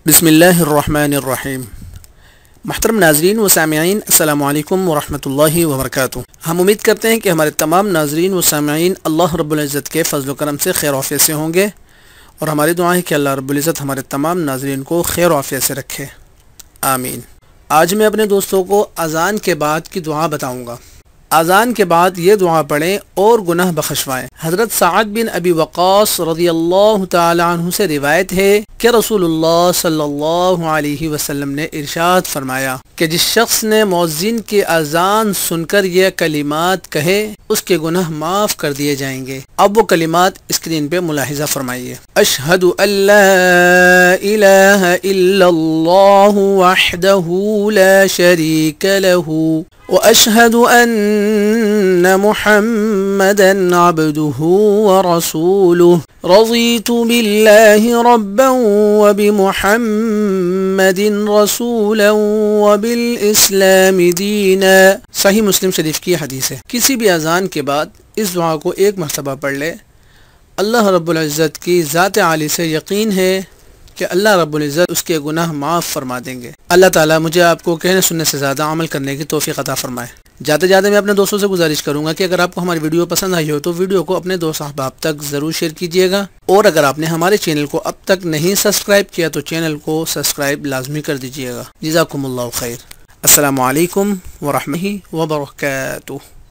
بسم اللہ الرحمن الرحیم۔ محترم ناظرین و سامعین، السلام علیکم ورحمۃ اللہ وبرکاتہ۔ ہم امید کرتے ہیں کہ ہمارے تمام ناظرین و سامعین اللہ رب العزت کے فضل و کرم سے خیر و عافیت سے ہوں گے، اور ہماری دعا ہے کہ اللہ رب العزت ہمارے تمام ناظرین کو خیر و عافیت سے رکھے، آمین۔ آج میں اپنے دوستوں کو اذان کے بعد کی دعا بتاؤں گا۔ اذان کے بعد یہ دعا پڑھیں اور گناہ بخشوائیں۔ حضرت سعد بن ابی وقاص رضی اللہ تعالی عنہ سے روایت ہے کہ رسول اللہ صلی اللہ علیہ وسلم نے ارشاد فرمایا کہ جس شخص نے مؤذن کی اذان سن کر یہ کلمات کہے اس کے گناہ معاف کر دیے جائیں گے۔ اب وہ کلمات اسکرین پہ ملاحظہ فرمائیے۔ اشہد ان لا الہ الا اللہ وحدہ لا شریک لہ واشہد ان محمدا عبدہ ورسولہ رضیت باللہ ربا وبمحمد رسولا وبالاسلام دینا۔ صحیح مسلم شریف کی حدیث ہے۔ کسی بھی اذان کے بعد اس دعا کو ایک مرتبہ پڑھ لے، اللہ رب العزت کی ذات عالی سے یقین ہے کہ اللہ رب العزت اس کے گناہ معاف فرما دیں گے۔ اللہ تعالیٰ مجھے آپ کو کہنے سننے سے زیادہ عمل کرنے کی توفیق عطا فرمائے۔ جاتے جاتے میں اپنے دوستوں سے گزارش کروں گا کہ اگر آپ کو ہماری ویڈیو پسند آئی ہو تو ویڈیو کو اپنے دوست احباب تک ضرور شیئر کیجیے گا، اور اگر آپ نے ہمارے چینل کو اب تک نہیں سبسکرائب کیا تو چینل کو سبسکرائب لازمی کر دیجیے گا۔ جزاکم اللہ خیر۔ السلام علیکم ورحمۃ اللہ وبرکاتہ۔